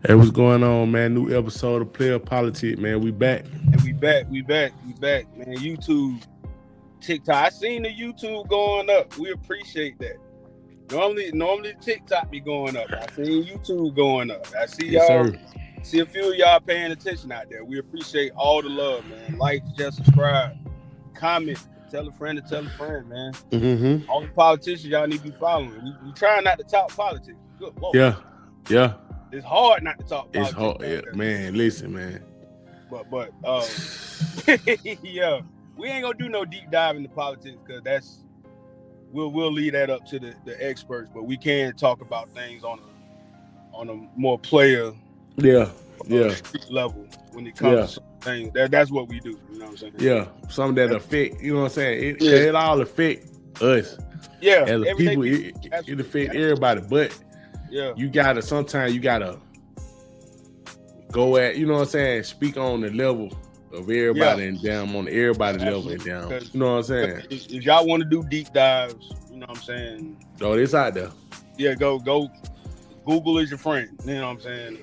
Hey, what's going on, man? New episode of Playa Politics, man. We back. And we back, man. YouTube, TikTok. I seen the YouTube going up. We appreciate that. Normally TikTok be going up. I seen YouTube going up. I see y'all. See a few of y'all paying attention out there. We appreciate all the love, man. Like, just subscribe, comment, tell a friend to tell a friend, man. Mm-hmm. All the politicians y'all need to be following. We trying not to talk politics. Good Lord. Yeah. It's hard not to talk politics. It's hard, yeah, man. Listen, man. But yeah, we ain't gonna do no deep dive into politics because we'll leave that up to the experts. But we can talk about things on a more player level when it comes to things. That's what we do. You know what I'm saying? Yeah, something that affect. You know what I'm saying? It all affect us. Yeah, as a people, it affect everybody. But sometimes you gotta go at, you know what I'm saying, speak on the level of everybody and down on everybody level and down. You know what I'm saying? If y'all want to do deep dives, you know what I'm saying? Oh, it's out there. Yeah, go. Google is your friend. You know what I'm saying?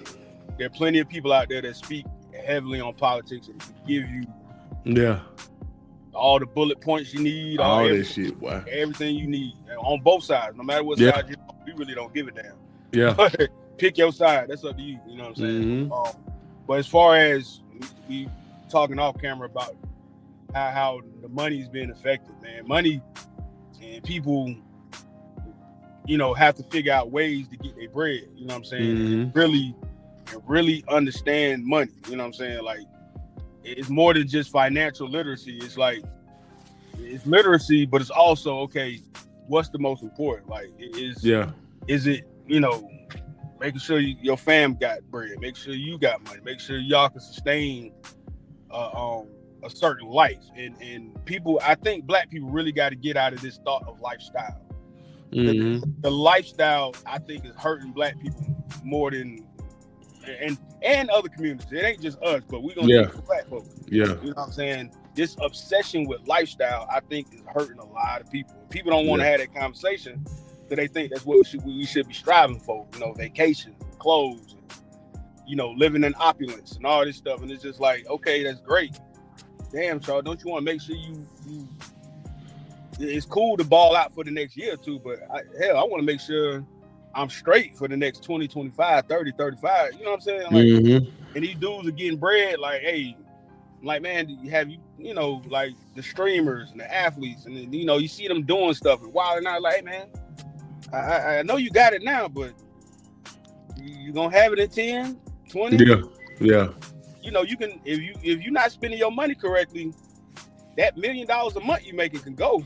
There are plenty of people out there that speak heavily on politics and give you all the bullet points you need, all that shit, boy. Everything you need on both sides, no matter what side you're on. We really don't give a damn. Yeah. Pick your side. That's up to you. You know what I'm saying? Mm-hmm. But as far as we talking off camera about how the money's being affected, man, money and people, you know, have to figure out ways to get their bread. You know what I'm saying? Mm-hmm. And really understand money. You know what I'm saying? Like, it's more than just financial literacy. It's like, it's literacy, but it's also, okay, what's the most important? Like, is it, you know, making sure your fam got bread, make sure you got money, make sure y'all can sustain a certain life. And people, I think black people really got to get out of this thought of lifestyle. Mm-hmm. The lifestyle, I think, is hurting black people more than and other communities. It ain't just us, but we're gonna do it for black folks. Yeah. You know what I'm saying? This obsession with lifestyle, I think, is hurting a lot of people. People don't want to have that conversation. So they think that's what we should be striving for, you know, vacation, clothes, and, you know, living in opulence and all this stuff. And it's just like, okay, that's great. Damn, Charles, don't you want to make sure you it's cool to ball out for the next year or two, but I want to make sure I'm straight for the next 20, 25, 30, 35. You know what I'm saying? Like, and these dudes are getting bread, like, hey, like, man, you know, like the streamers and the athletes, and then, you know, you see them doing stuff and wilding out, like, hey, man, I know you got it now, but you gonna have it in 10, 20? Yeah. You know, you can, if you're not spending your money correctly, that $1 million a month you making can go.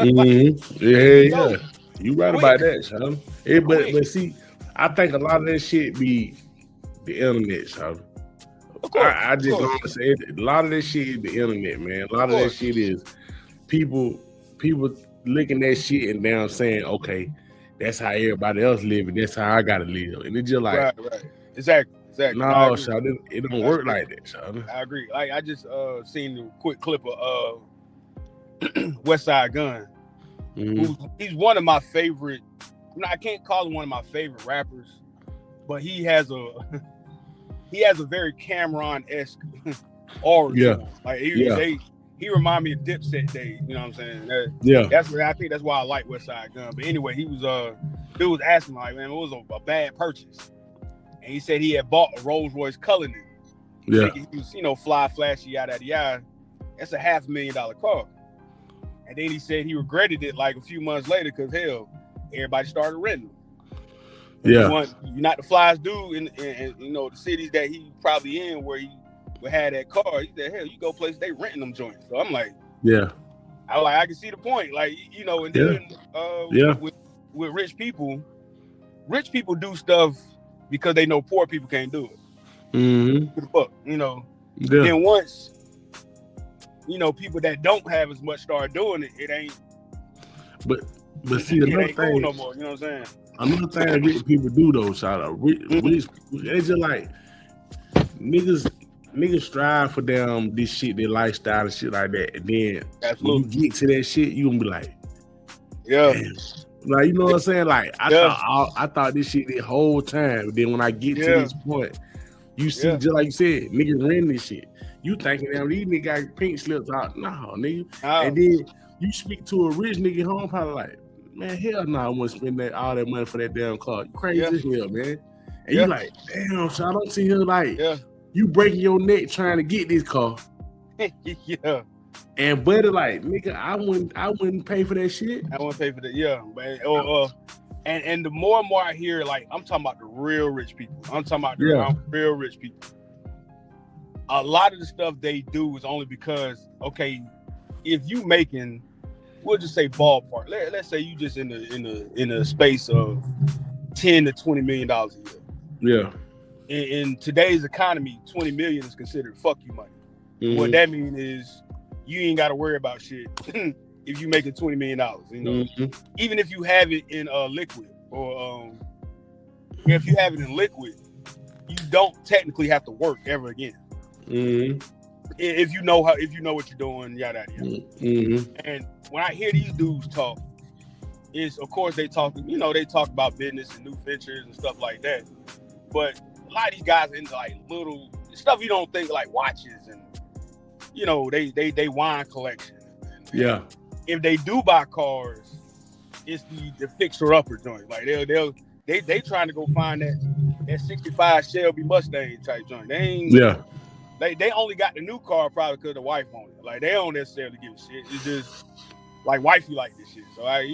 Yeah. You right about that, Sean. But see, I think a lot of that shit be the internet, Sean. I just want to say it. A lot of that shit is the internet, man. A lot of that shit is people looking that shit and now saying, okay, that's how everybody else live, and that's how I gotta live. And it's just like, right. Exactly. No, Sean, it don't work like that, Sean. I agree. Like, I just seen a quick clip of West Side Gun. He's one of my favorite. I can't call him one of my favorite rappers, but he has a very Cameron-esque aura. Yeah. Like he remind me of Dipset days. You know what I'm saying? That's what I think. That's why I like West Side Gun. But anyway, dude was asking, like, man, it was a bad purchase, and he said he had bought a Rolls-Royce Cullinan. Yeah. He was, you know, fly, flashy, yada yada. That's a $500,000 car. And then he said he regretted it like a few months later because, hell, everybody started renting them. Yeah. You're not the flyest dude in you know, the cities that he probably in where he would have that car. He said, hell, you go places, they renting them joints. So I'm like, I can see the point. Like, you know, and then with rich people do stuff because they know poor people can't do it. You know. Yeah. Then once, you know, people that don't have as much start doing it, it ain't. But see, another thing, cool no more. You know what I'm saying? Another thing rich people do though, shout out, rich, it's just like niggas strive for them this shit, their lifestyle and shit like that, and then when you get to that shit, you gonna be like, Like, you know what I'm saying? Like, I thought this shit the whole time. Then when I get to this point, you see, just like you said, niggas renting this shit. You thinking, damn, these niggas got pink slips out. Nah, nigga. And then you speak to a rich nigga home, probably like, man, hell no, I wouldn't spend all that money for that damn car. You crazy as hell, man. And you like, damn, so I don't see her like, you breaking your neck trying to get this car. And buddy, like, nigga, I wouldn't pay for that shit. I wouldn't pay for that, man. And the more and more I hear, like, I'm talking about the real rich people. I'm talking about the real rich people. A lot of the stuff they do is only because, okay, if you making, we'll just say ballpark. Let's say you just in a space of $10 to $20 million a year. Yeah. In today's economy, 20 million is considered fuck you money. Mm-hmm. What that means is you ain't got to worry about shit if you making $20 million. You know, even if you have it in liquid, or if you have it in liquid, you don't technically have to work ever again. Mm-hmm. If you know what you're doing, yada yada. Mm-hmm. And when I hear these dudes talk, is of course they talk about business and new ventures and stuff like that. But a lot of these guys are into like little stuff you don't think, like watches and they wine collection. And if they do buy cars, it's the fixer upper joint. Like they trying to go find that 65 Shelby Mustang type joint. They ain't They only got the new car probably because the wife owned it. Like, they don't necessarily give a shit. It's just like, wifey like this shit. So I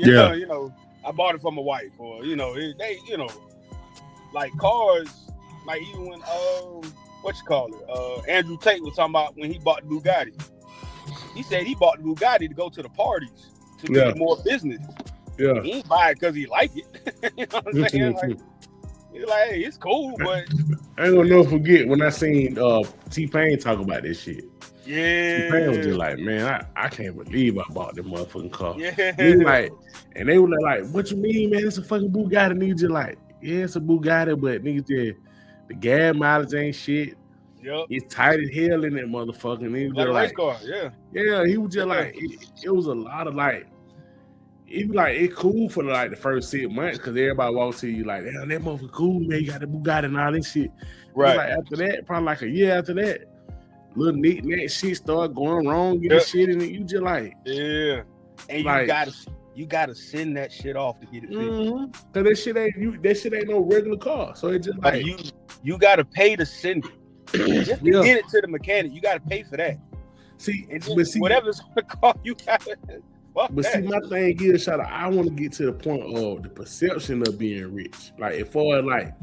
bought it for my wife, or like cars. Like, even when Andrew Tate was talking about when he bought the Bugatti. He said he bought the Bugatti to go to the parties to get more business. Yeah, he ain't buy it because he liked it. You know what I'm saying? Like, he's like, hey, it's cool, but I ain't gonna never forget when I seen T-Pain talk about this shit. Yeah, T-Pain was just like, man, I can't believe I bought this motherfucking car. Yeah, he like, and they were like, what you mean, man? It's a fucking Bugatti. And niggas just like, yeah, it's a Bugatti, but niggas just the gas mileage ain't shit. Yep. It's tight as hell in that motherfucker. And he was like a race car, yeah. He was just like, it was a lot of like. Even like it's cool for like the first 6 months because everybody walks to you like, damn, that motherfucker cool, man. You got the Bugatti and all this shit. Right. Like after that, probably like a year after that, little neat shit start going wrong, getting shit, and you just like, and like, you gotta send that shit off to get it fixed. Cause that shit ain't no regular car. So it just like you gotta pay to send it. Just to get it to the mechanic, you gotta pay for that. Whatever's on the car, you gotta. But see, my thing is, I want to get to the point of the perception of being rich. Like, as far as like,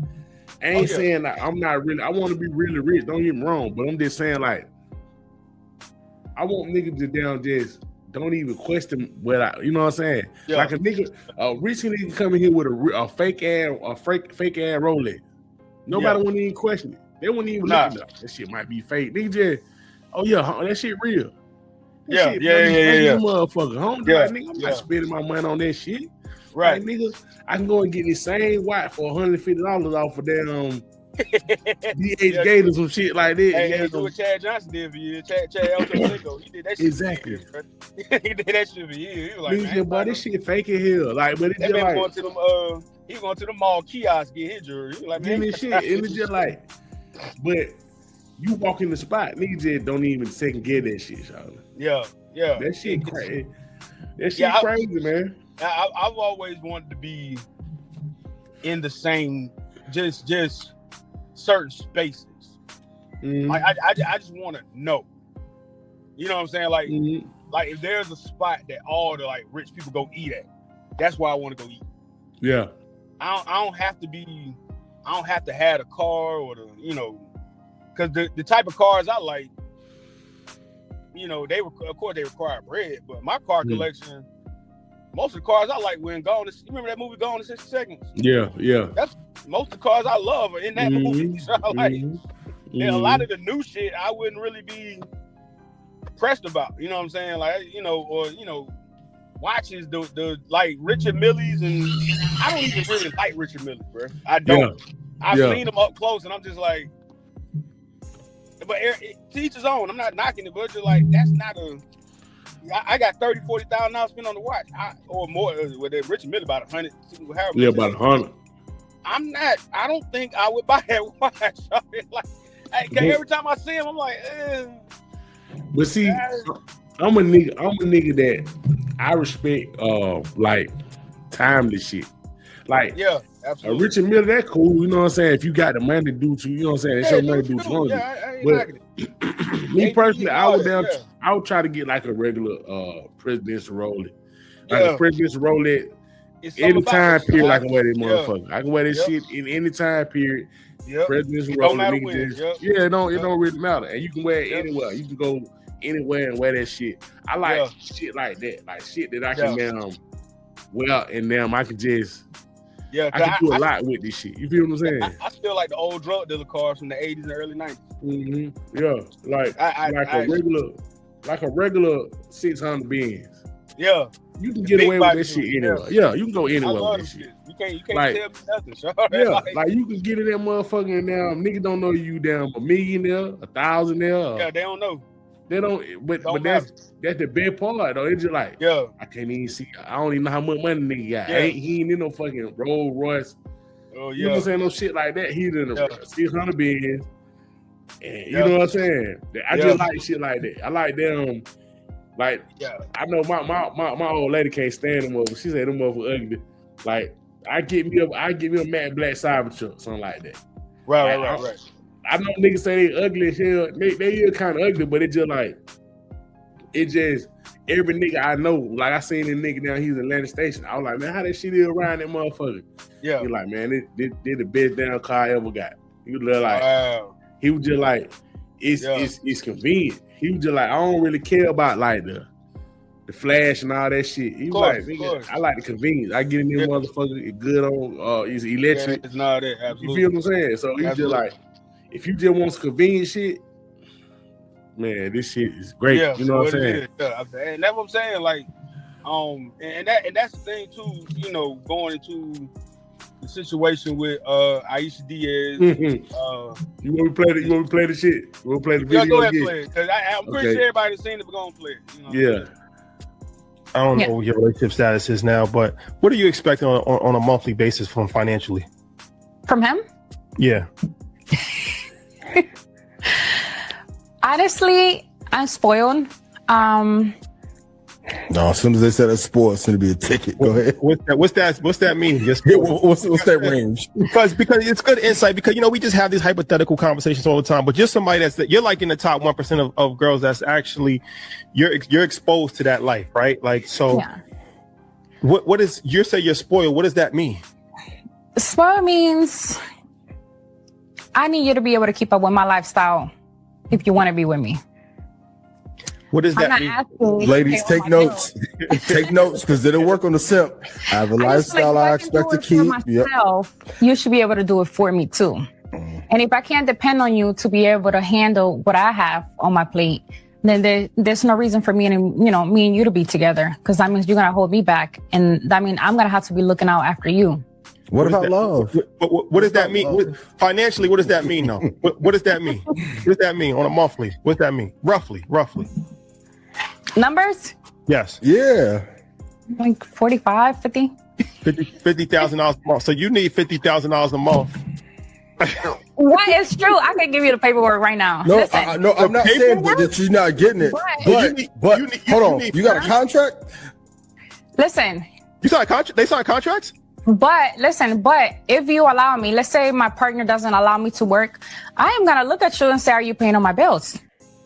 I ain't saying like I'm not really. I want to be really rich. Don't get me wrong, but I'm just saying like, I want niggas to just don't even question what you know what I'm saying. Yeah. Like a rich nigga coming here with a fake ass Rolex. Nobody wouldn't even question it. They wouldn't even look at that shit might be fake. They just, that shit real. Yeah. Motherfucker, home. Like, nigga, I'm not spending my money on that shit. Right, like, nigga, I can go and get the same watch for $150 off of that DH Gator, some shit like that. Hey, do what Chad Johnson did for you. Chad Elton, he did that shit. Exactly. He did that shit for you. He was like, man, boy, this shit fake as hell. Like, but it's just like going to them. He going to the mall kiosk get his jewelry. He like, man, shit. And it's just like, but you walk in the spot, niggas just don't even second get that shit, y'all. Yeah. That shit crazy. That shit crazy, man. I've always wanted to be in the same, just certain spaces. Mm-hmm. Like I just want to know. You know what I'm saying? Like, like if there's a spot that all the like rich people go eat at, that's where I want to go eat. Yeah. I don't have to have a car or because the type of cars I like, they require bread, but my car collection, most of the cars I like when Gone. You remember that movie Gone in 60 Seconds? Yeah. That's most of the cars I love are in that movie. So I like, and a lot of the new shit I wouldn't really be pressed about. You know what I'm saying? Like, watches the like Richard Milles, and I don't even really like Richard Milles, bro. I don't. I've seen them up close, and I'm just like. But to each his own. I'm not knocking it, but just like that's not a I got $30,000-$40,000 spent on the watch, or more. With that Richard Mille about 100. Yeah, about 100. I don't think I would buy that watch. Like, every time I see him, I'm like, But see, I'm a nigga that I respect, like timeless shit. Like, yeah, absolutely. Richard Mille, that cool. You know what I'm saying? If you got the money to do to, you know what I'm saying? It's your money to do to you. I ain't liking it. Me personally, I would try to get like a regular presidential Rolex. Like a presidential Rolex. Any time period, I can wear this motherfucker. I can wear this shit in any time period. Presidential Rolex. Don't matter when. It don't really matter. And you can wear it anywhere. You can go anywhere and wear that shit. I like shit like that. Like shit that I can wear and I can just I can do a lot with this shit. You feel what I'm saying? I still like the old drug dealer cars from the 80s and early 90s. Mm-hmm. Yeah, like a regular 600 Benz. Yeah, you can get away with that shit anywhere. Yeah, you can go anywhere with that shit. You can't like, tell me nothing. Sure. Yeah, like you can get in that motherfucker and now niggas don't know you down a millionaire, a thousandaire. Yeah, they don't know. They don't, but that's the best part though. It's just like, I can't even see. I don't even know how much money nigga got. Yeah. He ain't in no fucking Rolls-Royce. Oh yeah, you know what I'm saying? No shit like that. He's in a 600 Benz. And you know what I'm saying? I just like shit like that. I like them. Like, I know my old lady can't stand them over. She said them over ugly. Like, I get me a matte black Cybertruck, something like that. Right. I know niggas say they ugly as hell. They is kind of ugly, but every nigga I know, like I seen this nigga down here in Atlanta Station. I was like, man, how that shit is around that motherfucker? Yeah. He like, man, this the best damn car I ever got. He was like, he was just like, it's convenient. He was just like, I don't really care about like the flash and all that shit. He was like, nigga, I like the convenience. I get in there, motherfucker. It's good on, it's electric. It's not that, absolutely. You feel what I'm saying? So he's just like, if you just want some convenient shit, man, this shit is great. Yeah, you know what I'm saying? And that's what I'm saying. Like, and that's the thing too. You know, going into the situation with Aisha Diaz. Mm-hmm. You want to play the shit? You want to play the video? Go ahead, play it. Because I'm pretty sure everybody's seen it, but go and play it. You know I don't know what your relationship status is now, but what are you expecting on a monthly basis from financially? From him? Yeah. Honestly, I'm spoiled. No, as soon as they said it's spoiled, it's gonna be a ticket. Go ahead. What's that mean? What's that range? Because it's good insight. Because we just have these hypothetical conversations all the time. But just somebody you're like in the top 1% of girls that's actually you're exposed to that life, right? Like so. Yeah. What is you say you're spoiled? What does that mean? Spoiled means I need you to be able to keep up with my lifestyle if you want to be with me. What does that mean? Ladies, take notes. Take notes because it'll work on the simp. I have a lifestyle I expect to keep. You should be able to do it for me too. And if I can't depend on you to be able to handle what I have on my plate, then there's no reason for me and me and you to be together, because that means you're gonna hold me back, and that means I'm gonna have to be looking out after you. What about love? What does that mean? Financially, what does that mean though? What does that mean? What does that mean on a monthly? What does that mean? Roughly. Numbers? Yes. Yeah. Like 45, 50. $50,000 a month. So you need $50,000 a month. What is true? I can give you the paperwork right now. No, I'm not saying that you're not getting it. But hold on. You got a contract? Listen. You signed contract? They signed contracts? But if you allow me, let's say my partner doesn't allow me to work, I am going to look at you and say, are you paying all my bills?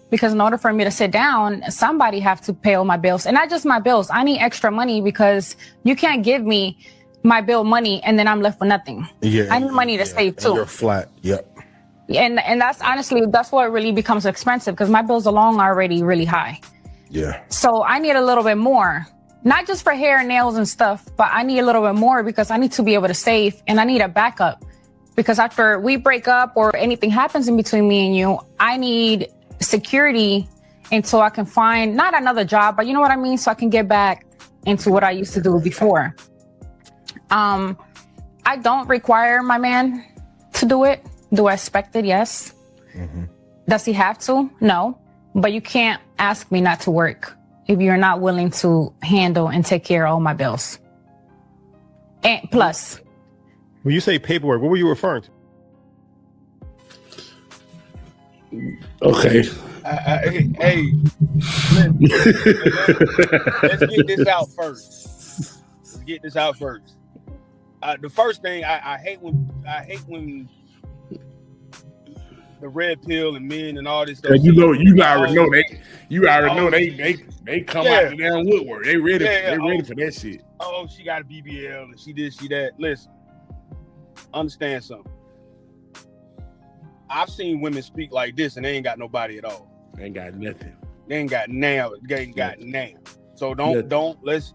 Because in order for me to sit down, somebody have to pay all my bills. And not just my bills. I need extra money, because you can't give me my bill money and then I'm left with nothing. Yeah, I need money to save too. You're flat. Yep. And that's honestly, that's what really becomes expensive, because my bills alone are already really high. Yeah. So I need a little bit more. Not just for hair and nails and stuff, but I need a little bit more because I need to be able to save, and I need a backup. Because after we break up or anything happens in between me and you, I need security until I can find not another job, but you know what I mean? So I can get back into what I used to do before. I don't require my man to do it. Do I expect it? Yes. Mm-hmm. Does he have to? No. But you can't ask me not to work if you're not willing to handle and take care of all my bills. And plus, when you say paperwork, what were you referring to? Okay. Hey, let's get this out first. The first thing I hate when the red pill and men and all this stuff. You already know they come out the damn woodwork. They ready for that shit. Oh, she got a BBL and she this, she that. Listen, understand something. I've seen women speak like this and they ain't got nobody at all. They ain't got nothing. They ain't got now. They ain't got now. So let's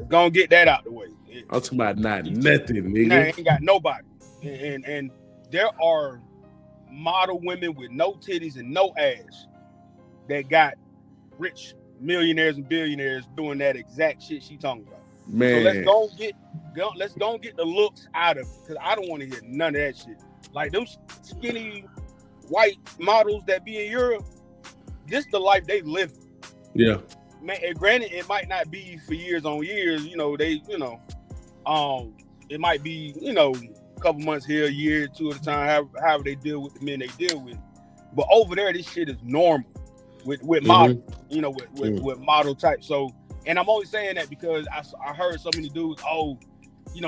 go and get that out the way. I'm talking about nothing, nigga. They ain't got nobody. And there are model women with no titties and no ass that got rich millionaires and billionaires doing that exact shit she talking about. Man. So let's go get the looks out of it, because I don't want to hear none of that shit. Like them skinny white models that be in Europe, this the life they live. Yeah. Man, and granted, it might not be for years on years. It might be, a couple months here, a year, two at a time, however they deal with the men they deal with. But over there, this shit is normal with model, with model type. So, and I'm only saying that because I heard so many dudes,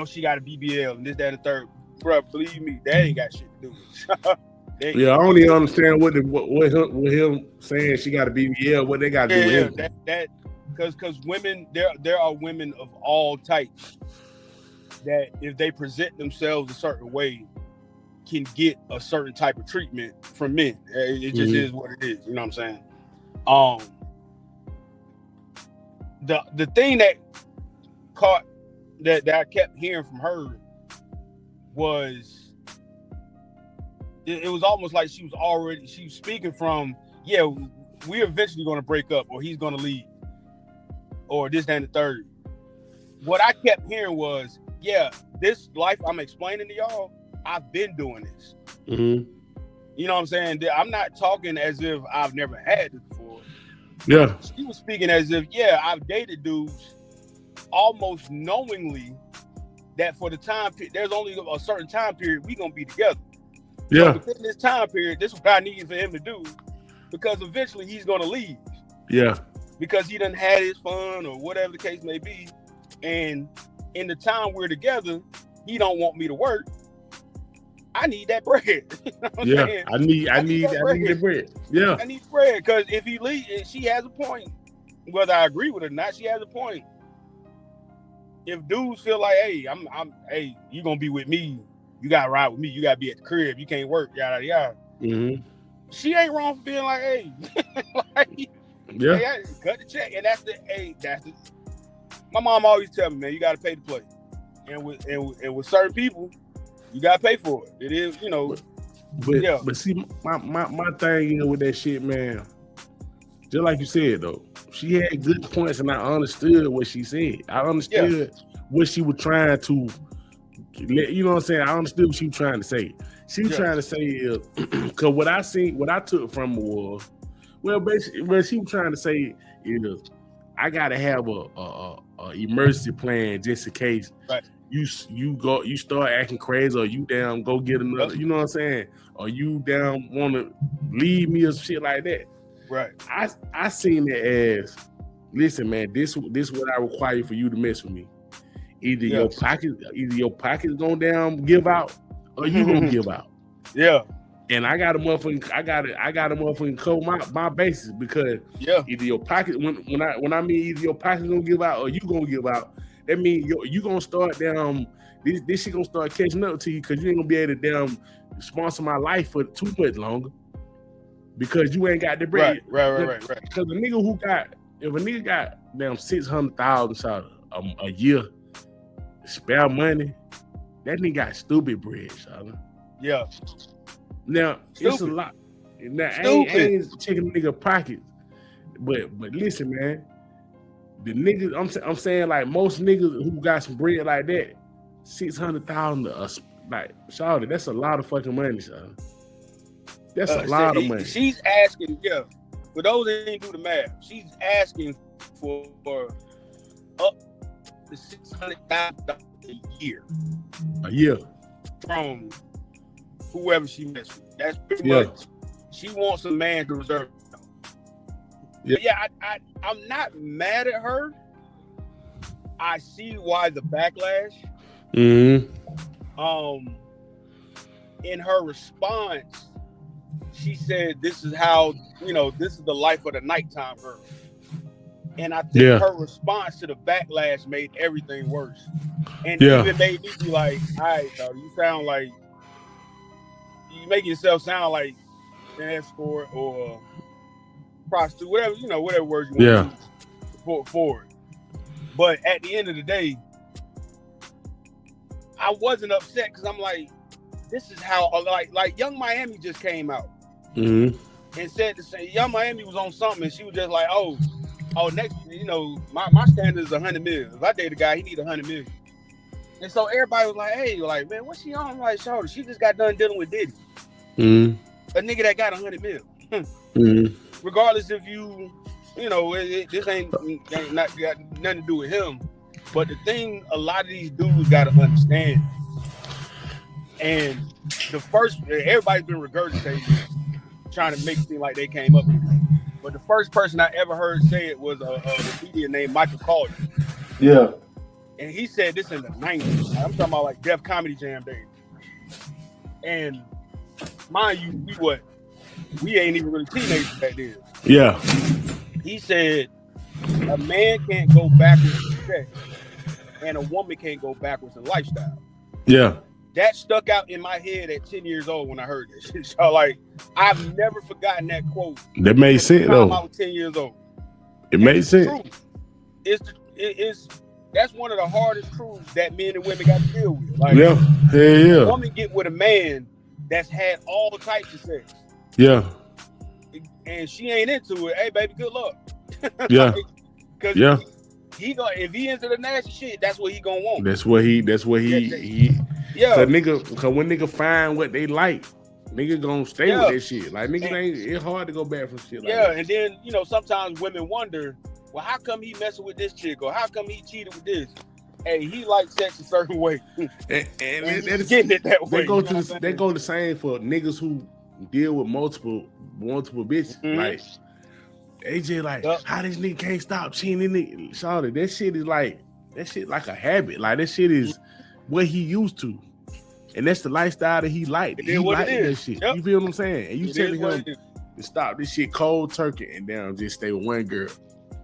she got a BBL and this, that, and the third. Bro, believe me, that ain't got shit to do with it. Yeah, I don't even understand what him saying she got a BBL, what they got to do with that because women, there are women of all types that if they present themselves a certain way can get a certain type of treatment from men. It just is what it is. You know what I'm saying? The thing that caught that I kept hearing from her was it was almost like she was speaking from, we're eventually going to break up, or he's going to leave, or this, that, and the third. What I kept hearing was, this life I'm explaining to y'all, I've been doing this. Mm-hmm. You know what I'm saying? I'm not talking as if I've never had this before. Yeah. She was speaking as if, I've dated dudes almost knowingly that for the time period, there's only a certain time period we gonna be together. Yeah. So within this time period, this is what I need for him to do, because eventually he's gonna leave. Yeah. Because he done had his fun or whatever the case may be, and in the time we're together, he don't want me to work. I need that bread. You know what I'm saying? I need the bread. Yeah. I need bread, because if he leaves, she has a point. Whether I agree with her or not, she has a point. If dudes feel like, hey, you gonna be with me, you gotta ride with me, you gotta be at the crib, you can't work, yada yada. Mm-hmm. She ain't wrong for being like, hey, hey, cut the check, and that's the. My mom always tell me, man, you gotta pay to play, and with certain people, you gotta pay for it. It is, But see, my thing with that shit, man. Just like you said, though, she had good points, and I understood what she said. I understood what she was trying to, you know what I'm saying? I understood what she was trying to say. She was trying to say, because what I took from her was, basically, what she was trying to say is, I gotta have a emergency plan just in case you start acting crazy, or you down go get another, you know what I'm saying? Or you down want to leave me or shit like that. Right. I seen it as, listen, man, this what I require for you to mess with me. Either your pocket's going down, give out, or you gonna give out. Yeah. And I got a motherfucking cover my bases, because either your pocket when I mean either your pocket's gonna give out or you gonna give out, that means you gonna start down. This shit gonna start catching up to you, because you ain't gonna be able to damn sponsor my life for too much longer, because you ain't got the bread. Right. Because if a nigga got damn $600,000 a year spare money, that nigga got stupid bread, son. Yeah. Now it's a lot. Now I ain't checking nigga pockets, but listen, man. The niggas, I'm saying, like, most niggas who got some bread like that, $600,000, like, shawty, that's a lot of fucking money, son. That's a lot of money. She's asking, for those that didn't do the math, she's asking for up to $600,000 a year. A year. From whoever she messed with. That's pretty Yeah. much. She wants a man to reserve. Yeah. But yeah, I'm not mad at her. I see why the backlash. Mm-hmm. In her response, she said, "This is how, this is the life of the nighttime girl." And I think her response to the backlash made everything worse. And even made me be like, "All right, dog, you sound like you make yourself sound like an escort or prostitute, whatever words you want to use for it." But at the end of the day, I wasn't upset because I'm like, this is how like Young Miami just came out and said the same. Young Miami was on something and she was just like, oh, next, my standard is 100 million. If I date a guy, he need 100 million. And so everybody was like, hey, like, man, what's she on? I'm like, shoulder. She just got done dealing with Diddy. A nigga that got 100 million. Regardless if this ain't not got nothing to do with him. But the thing a lot of these dudes got to understand, and everybody's been regurgitating, trying to make it seem like they came up with it. But the first person I ever heard say it was a comedian named Michael Calder. Yeah. And he said this in the 90s. I'm talking about like Def Comedy Jam days. And mind you, we ain't even really teenagers back then. Yeah. He said a man can't go backwards in sex and a woman can't go backwards in lifestyle. Yeah. That stuck out in my head at 10 years old when I heard that shit. So like, I've never forgotten that quote. That made sense though. I was 10 years old. It made sense. That's one of the hardest truths that men and women got to deal with. Like, a woman get with a man that's had all types of sex. Yeah. And she ain't into it. Hey, baby, good luck. Yeah. Because if he into the nasty shit, that's what he gonna want. That's what he Yeah. Cause when nigga find what they like, nigga gonna stay with that shit. Like niggas it's hard to go back from shit like that. And then sometimes women wonder, well, how come he messing with this chick, or how come he cheated with this? Hey, he likes sex a certain way, and he's getting it that way. They go the same for niggas who deal with multiple bitches. Like they just like, how this nigga can't stop cheating. Shawty, that shit like a habit. Like that shit is what he used to, and that's the lifestyle that he liked. He liked that shit. You feel what I'm saying? And you telling him to stop this shit cold turkey and down, just stay with one girl.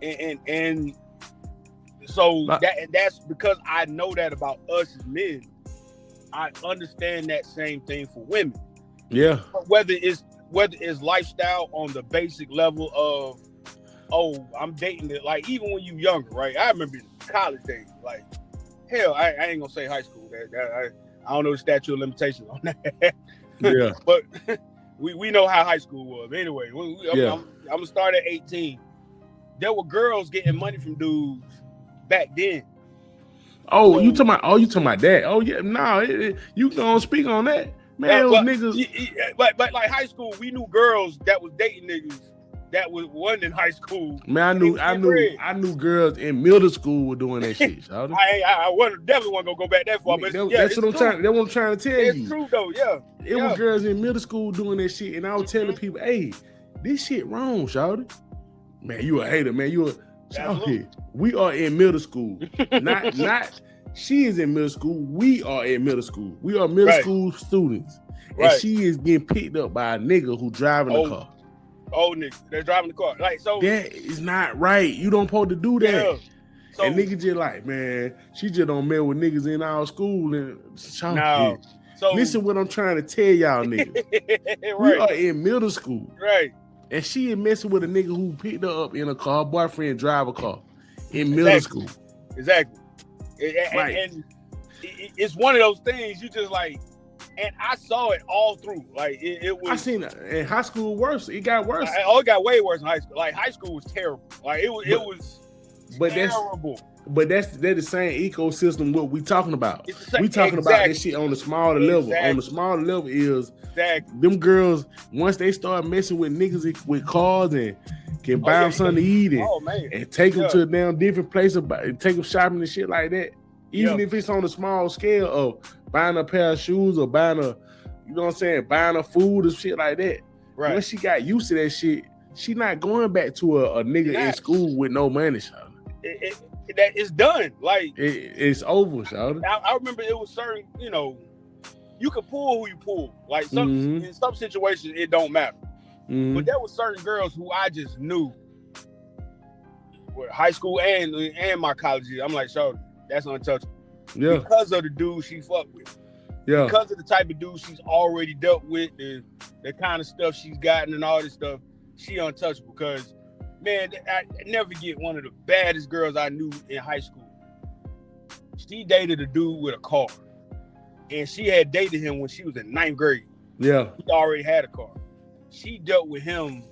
And so that's because I know that about us as men. I understand that same thing for women. Yeah. But whether it's lifestyle on the basic level of, I'm dating it. Like even when you younger, right? I remember in college days. Like hell, I ain't gonna say high school. I don't know the statute of limitations on that. Yeah. But we know how high school was. Anyway, I'm gonna start at 18. There were girls getting money from dudes back then. You talking about that? Oh yeah, you gonna speak on that, man? Niggas. But like high school, we knew girls that was dating niggas that wasn't in high school. Man, I knew girls in middle school were doing that shit. I definitely wasn't gonna go back that far. But that's what I'm trying to tell you. It's true though. Yeah, it was girls in middle school doing that shit, and I was telling people, hey, this shit wrong, shawty. Man, you a hater, man. We are in middle school. Not she is in middle school. We are in middle school. We are middle school students. And she is getting picked up by a nigga who driving the car. Old nigga, they're driving the car. Like so that is not right. You don't supposed to do that. Yeah. So, and niggas just like, man, she just don't mess with niggas in our school and So listen what I'm trying to tell y'all niggas. We are in middle school. Right. And she is messing with a nigga who picked her up in a car, boyfriend drive a car in middle school. Exactly. And it's one of those things you just like, and I saw it all through. Like it was. I seen it in high school worse. It got worse. It got way worse in high school. Like high school was terrible. Like it was terrible. But they're the same ecosystem what we talking about. We talking about this shit on the smaller level. On the smaller level is them girls, once they start messing with niggas with cars and can buy them something to eat and take them to a damn different place, and take them shopping and shit like that. Even if it's on a small scale of buying a pair of shoes or buying a, you know what I'm saying, buying a food or shit like that. Right. When she got used to that shit, she not going back to a nigga in school with no money, Shawty. That is done. Like it's over, Shawty. I remember it was certain, you know, you can pull who you pull. Like in some situations, it don't matter. But there were certain girls who I just knew, with high school and my college years. I'm like, Shawty, that's untouchable. Yeah. Because of the dude she fucked with. Yeah. Because of the type of dude she's already dealt with, and the kind of stuff she's gotten and all this stuff, she untouchable. Because, man, I never forget one of the baddest girls I knew in high school. She dated a dude with a car. And she had dated him when she was in 9th grade. Yeah. He already had a car. She dealt with him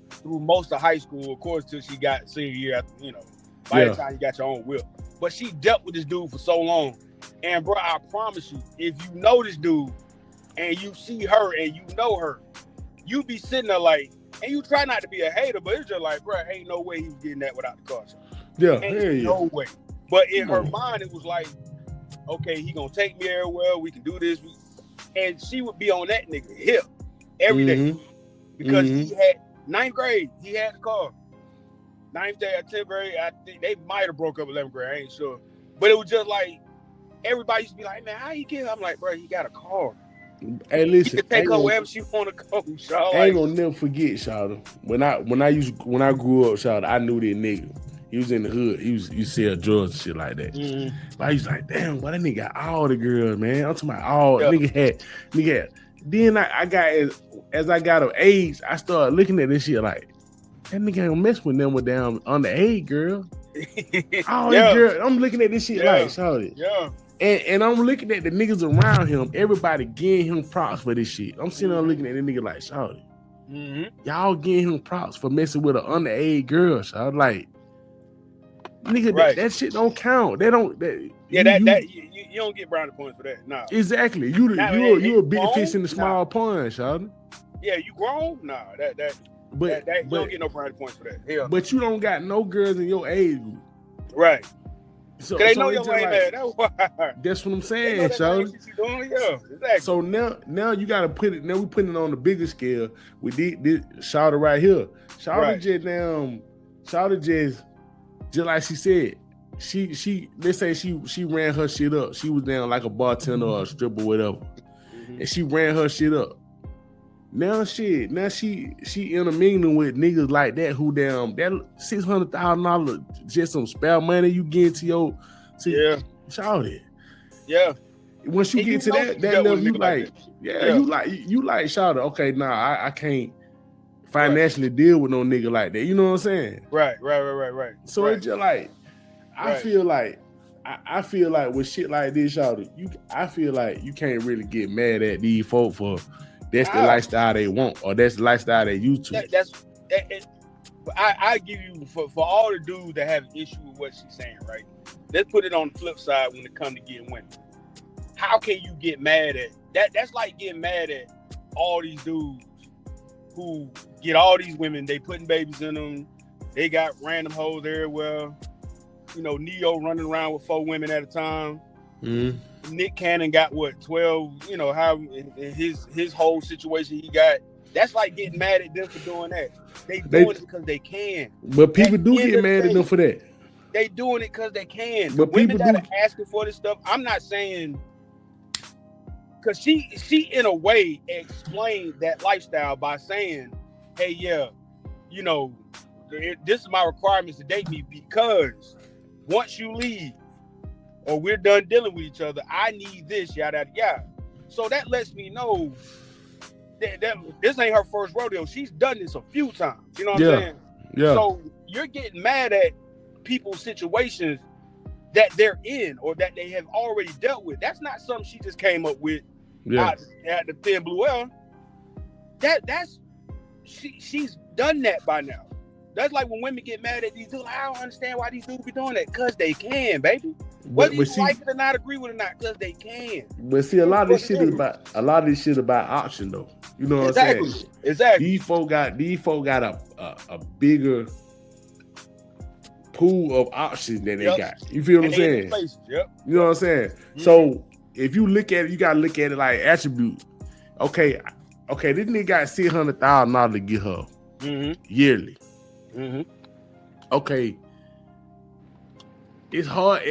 through most of high school, of course, till she got senior year, after, you know, by the time you got your own whip. But she dealt with this dude for so long. And, bro, I promise you, if you know this dude and you see her and you know her, you be sitting there like, and you try not to be a hater, but it's just like, bro, ain't no way he was getting that without the car. Yeah, ain't no way. But in her mind, it was like, okay, he gonna take me everywhere. We can do this. And she would be on that nigga hip every day. Because he had 9th grade, he had the car. 9th day at 10th grade, I think they might have broke up 11th grade, I ain't sure. But it was just like, everybody used to be like, man, how you get? I'm like, bro, he got a car. Hey, listen, you can take her wherever she want to go, Shawty. I ain't gonna never forget, Shawty. When I grew up, Shawty, I knew that nigga. He was in the hood. You sell drugs and shit like that. But I was like, damn, why that nigga got all the girls, man? I'm talking about all nigga had. Then I got as I got of age, I started looking at this shit like, that nigga ain't mess with them with damn underage girl. All these girls, I'm looking at this shit like, Shawty. Yeah. And I'm looking at the niggas around him, everybody giving him props for this shit. I'm sitting there looking at the nigga like, Shawty. Y'all giving him props for messing with an underage girl, Shawty. Like, nigga, that shit don't count. They don't. You don't get brownie points for that. Nah. Exactly. You a big fish in the small pond, Shawty. Yeah, you grown? Nah, you don't get no brownie points for that. Hell. But you don't got no girls in your age group. Right. So they know your lame man. That's why. That's what I'm saying, Shawty. Yeah, exactly. So now you gotta put it. Now we putting it on the bigger scale with this Shawty right here. Shawty just like she said, she let's say she ran her shit up. She was down like a bartender or a stripper or whatever, and she ran her shit up. Now she intermingling with niggas like that who damn that $600,000 just some spare money you get to your Shawty. Yeah. Once you get to that level, you like you like Shawty. Okay, nah, I can't financially deal with no nigga like that. You know what I'm saying? Right. So it's just like I feel like with shit like this, Shawty, I feel like you can't really get mad at these folk for that's the lifestyle they want or that's the lifestyle they used to. I give you for all the dudes that have an issue with what she's saying, right? Let's put it on the flip side when it comes to getting women. How can you get mad at that? That's like getting mad at all these dudes who get all these women, they putting babies in them, they got random hoes everywhere. You know, Neo running around with 4 women at a time. Nick Cannon got 12, you know, how in his whole situation he got. That's like getting mad at them for doing that. They doing it because they can. But people do get mad at them for that. They doing it because they can. But the women that are asking for this stuff, I'm not saying, because she in a way explained that lifestyle by saying, hey, you know, this is my requirements to date me because once you leave or we're done dealing with each other, I need this, yada, yada, yada. So that lets me know that this ain't her first rodeo. She's done this a few times. You know what I'm saying? Yeah. So you're getting mad at people's situations that they're in or that they have already dealt with. That's not something she just came up with at the thin blue air. She's done that by now. That's like when women get mad at these dudes. Like, I don't understand why these dudes be doing that. Cause they can, baby. Whether you like it or not, agree with it or not, cause they can. But see, a lot of this shit is about option though. You know what I'm saying? Exactly. These folk got a bigger pool of options than they got. You feel what I'm saying? Yep. You know what I'm saying? Mm-hmm. So if you look at it, you gotta look at it like attribute. Okay, this nigga got $600,000 to get her yearly. Mm-hmm. Okay, it's hard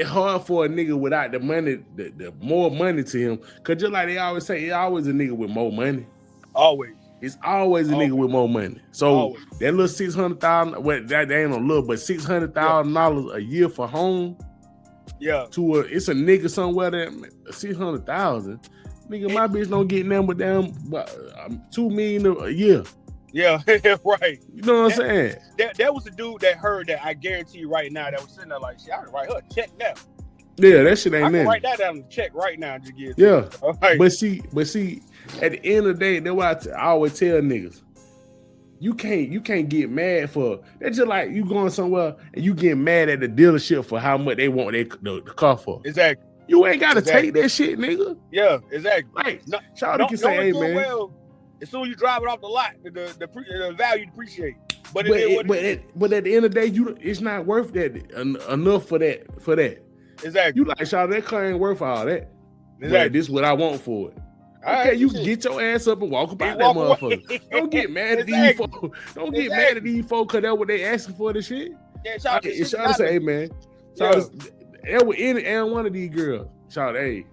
for a nigga without the money, the more money to him. Cause just like they always say, it's always a nigga with more money. Always. It's always a nigga with more money. So that little $600,000, well, that ain't no little, but $600,000 a year for home. Yeah. It's a nigga somewhere that $600,000. Nigga, my bitch don't get nothing but damn $2 million a year. Yeah, right. You know what I'm saying? That was the dude that heard that. I guarantee you right now that was sitting there like, shit, I can write her a check now. Yeah, that shit ain't nothing. I can write that down on the check right now and just get it. Yeah. Right. But see, at the end of the day, that's why I always tell niggas, you can't get mad for that's just like you going somewhere and you get mad at the dealership for how much they want the car for. Exactly. You ain't gotta take that shit, nigga. Yeah, exactly. Like, Shawty can say, hey man. Well, as soon as you drive it off the lot, the value depreciate. But at the end of the day, it's not worth that enough for that. Exactly. You like, Shawty, that car ain't worth all that. Exactly. But this is what I want for it. Okay, right, you can get your ass up and walk about that motherfucker. Don't get mad at these folks. Don't get mad at these folks because that's what they asking for the shit. Yeah, Shawty say, hey man. That with any one of these girls. Shawty,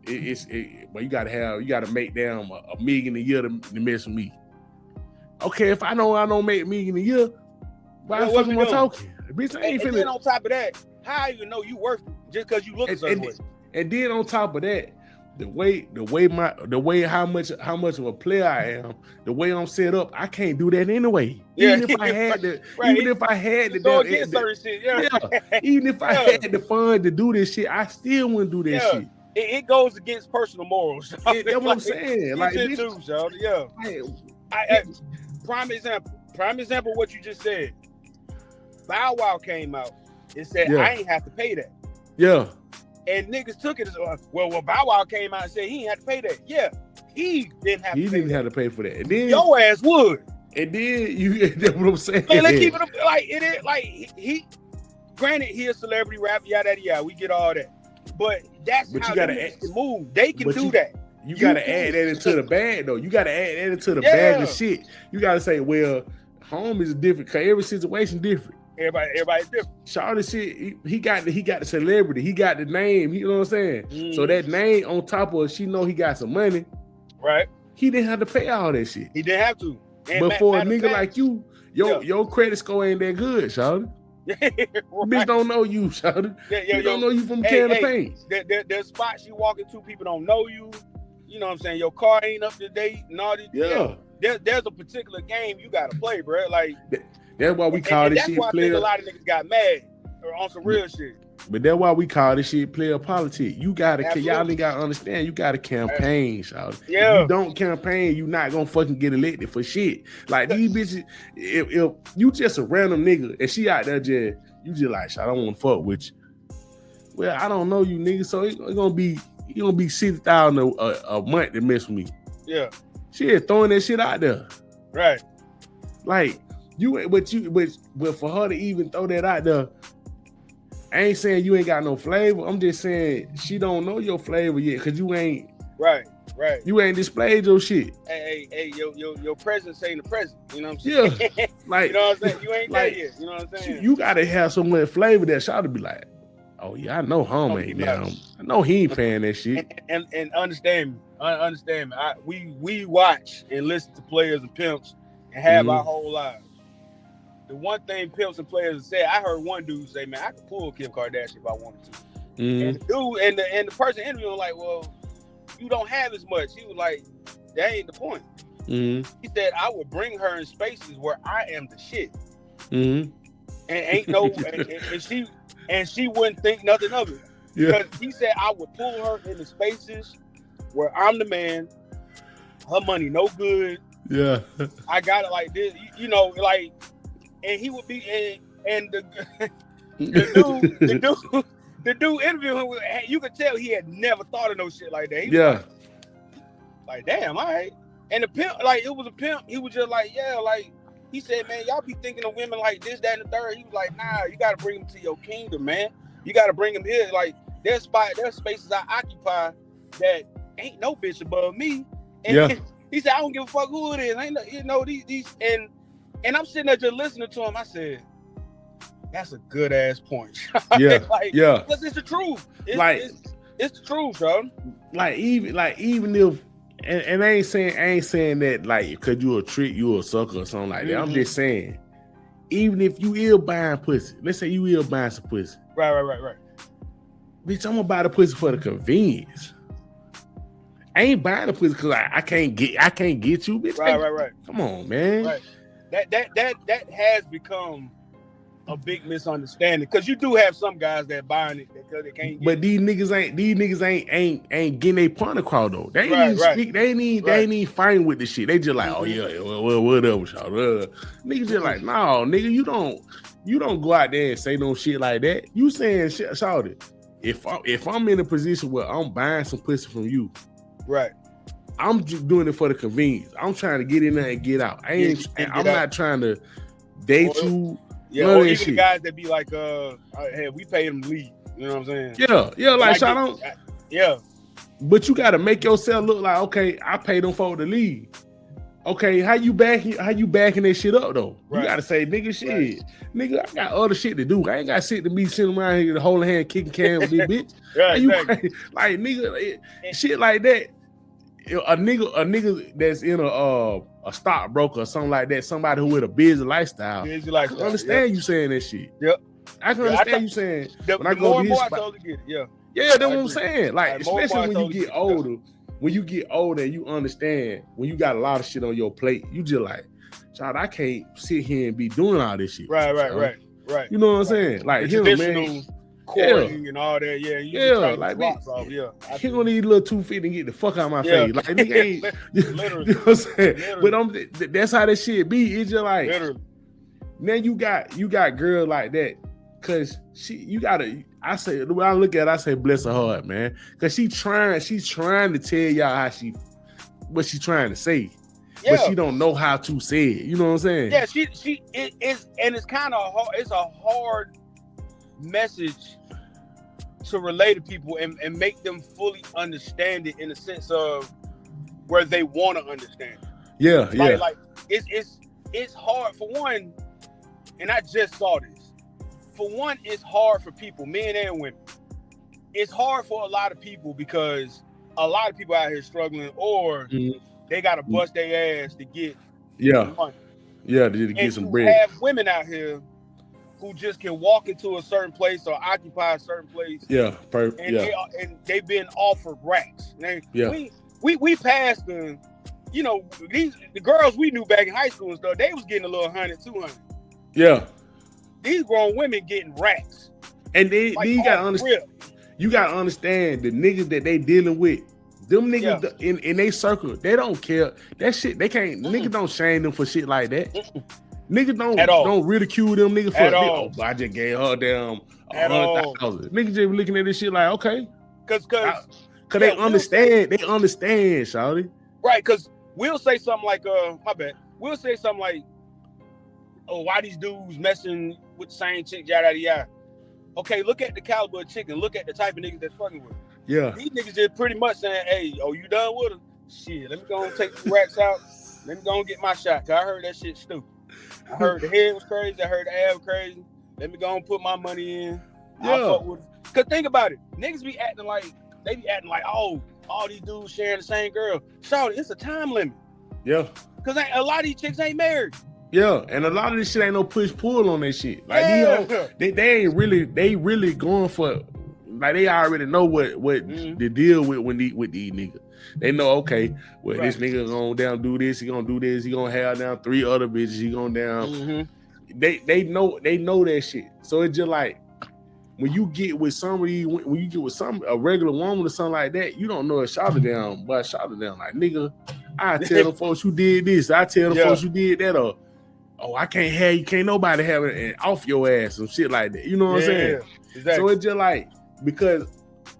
hey, but you gotta make down $1 million a year to mess with me. Okay, if I know I don't make $1 million a year, why the fuck am I talking? Bitch, I ain't finna. And then on top of that, how you know you worth it just because you look a certain way? And then on top of that, the way how much of a player I am, the way I'm set up, I can't do that anyway. Yeah. Even if I had the, even if I had the fun to do this shit, I still wouldn't do that shit. It goes against personal morals. That's what I'm saying. Like this, too, yeah. Prime example, what you just said. Bow Wow came out and said, I ain't have to pay that. Yeah. And niggas took it as well. Bow Wow came out and said he ain't have to pay that. Yeah, he didn't have. He didn't have to pay for that. And then your ass would. And then that's what I'm saying. Let's keep it like it is. Like he, granted, he a celebrity rapper, yada yada. We get all that, but that's how you gotta can move. They can do that. You gotta add that into the bag though. You gotta add that into the bag of shit. You gotta say, well, home is different because every situation different. Everybody's different. Shawty shit, he got the celebrity, he got the name, you know what I'm saying? So that name on top of she know he got some money. Right. He didn't have to pay all that shit. He didn't have to. And but for a nigga like you, your credit score ain't that good, Shawty. Right. Bitch don't know you, Shawty. They don't know you from a can of paint. There's spots you walk into, people don't know you. You know what I'm saying? Your car ain't up to date and all this. Yeah. There's a particular game you gotta play, bro. Like that's why we call this shit player. That's why I think a lot of niggas got mad on some real shit. But that's why we call this shit player politics. You gotta, y'all ain't gotta understand. You gotta campaign, Shawty. Yeah. If you don't campaign, you not gonna fucking get elected for shit. Like these bitches, if you just a random nigga and she out there just, you just like, I don't want to fuck with you. Well, I don't know you niggas, so it's gonna be $60,000 a month to mess with me. Yeah. She is throwing that shit out there. Right. Like. But for her to even throw that out there, I ain't saying you ain't got no flavor. I'm just saying she don't know your flavor yet because you ain't right. You ain't displayed your shit. Hey, your presence ain't the present. You know what I'm saying? Yeah, like you know what I'm saying. You ain't there yet. You know what I'm saying? You gotta have so much flavor that shot to be like, oh yeah, I know home ain't down. I know he ain't paying that shit. And understand me. We watch and listen to players and pimps and have our whole lives. The one thing pimps and players said, I heard one dude say, man, I could pull Kim Kardashian if I wanted to. And the dude and the person interviewing like, well, you don't have as much. He was like, that ain't the point. He said, I would bring her in spaces where I am the shit. And ain't no and she wouldn't think nothing of it. Because he said I would pull her in the spaces where I'm the man, her money no good. Yeah. I got it like this, you know, like. and he would be and the dude interviewing him, you could tell he had never thought of no shit like that. He was like, damn, all right. And the pimp, like, it was a pimp. He was just like, yeah, like, he said, man, y'all be thinking of women like this, that, and the third. He was like, nah, you got to bring them to your kingdom, man. You got to bring them here. Like, there's spaces I occupy that ain't no bitch above me. And he said, I don't give a fuck who it is. Ain't no, you know, these and I'm sitting there just listening to him. I said, that's a good ass point. Because it's the truth. It's the truth, bro. Like even if, and I ain't saying that like because you a trick, you a sucker or something like that. I'm just saying, even if you ill buying pussy, let's say you ill buying some pussy. Right. Bitch, I'm gonna buy the pussy for the convenience. I ain't buying the pussy because I can't get you, bitch. Right. Come on, man. Right. That has become a big misunderstanding because you do have some guys that buying it because they can't get but these niggas ain't getting their point across though. They ain't even fighting with the shit. They just like, oh yeah, well whatever, y'all. Niggas just like, no, nigga, you don't go out there and say no shit like that. You saying shit, shawty. If I'm in a position where I'm buying some pussy from you, right, I'm just doing it for the convenience. I'm trying to get in there and get out. I'm not trying to date you. Yeah, or even the guys that be like, hey, we pay them to leave. You know what I'm saying? Yeah, like I don't. Yeah. But you gotta make yourself look like, okay, I paid them for to leave. Okay, how you backing that shit up though? Right. You gotta say, nigga, shit, nigga, I got other shit to do. I ain't got shit to be sitting around here holding hand, kicking can with this bitch. Exactly. Like nigga, shit like that. A nigga that's in a stockbroker or something like that, somebody who with a busy lifestyle. I can understand you saying that shit. Yep. I can understand you saying when I go to this spot. I totally get it. Yeah, that's what I'm saying. Like, especially when you get older. When you get older and you understand when you got a lot of shit on your plate, you just like, child, I can't sit here and be doing all this shit. Right. You know what I'm saying? Like him, man. Courting and all that, like he gonna need a little 250 and get the fuck out of my face. Like nigga ain't literally. You know what I'm saying? But that's how that shit be. It's just like now you got girls like that because I say the way I look at it, I say bless her heart, man. Cause she's trying to tell y'all what she's trying to say. But she don't know how to say it. You know what I'm saying? Yeah, it is, and it's kind of hard. It's a hard message to relate to people and make them fully understand it in the sense of where they want to understand it. Like it's hard for one, and I just saw this. For one, it's hard for people, men and women. It's hard for a lot of people because a lot of people out here struggling, or they gotta bust their ass to get money. Yeah, to get some bread. Have women out here who just can walk into a certain place or occupy a certain place. And they've been offered racks. We passed the, the girls we knew back in high school and stuff, they was getting a little 100, 200. Yeah. These grown women getting racks. And you gotta understand. You gotta understand the niggas that they dealing with. Them niggas in they circle, they don't care. That shit, they can't. Niggas don't shame them for shit like that. Niggas don't ridicule them niggas for I just gave her damn 100,000. Niggas just looking at this shit like, okay, cause they understand. They understand, shawty. Right? Cause we'll say something like, my bad. We'll say something like, oh, why these dudes messing with the same chick, yada yada yada. Okay, look at the caliber of chick and look at the type of niggas that's fucking with her. Yeah. These niggas just pretty much saying, hey, you done with her? Shit, let me go and take the racks out. Let me go and get my shot. Cause I heard that shit stupid. I heard the head was crazy. I heard the ass was crazy. Let me go and put my money in. I'll fuck with it. Cause think about it. Niggas be acting like, oh, all these dudes sharing the same girl. Shawty, it's a time limit. Yeah. Cause a lot of these chicks ain't married. Yeah, and a lot of this shit ain't no push pull on that shit. Like they ain't really, they really going for, like they already know what the deal with these niggas. They know, okay, well this nigga gonna down do this, he gonna do this, he gonna have down 3 other bitches, he gonna down. They know that shit. So it's just like when you get with somebody, when you get with a regular woman or something like that, you don't know a shot down, but shot down like nigga, I tell them folks you did this, I tell them folks you did that, or oh, I can't have you, can't nobody have it off your ass, some shit like that. You know what I'm saying? Exactly. So it's just like, because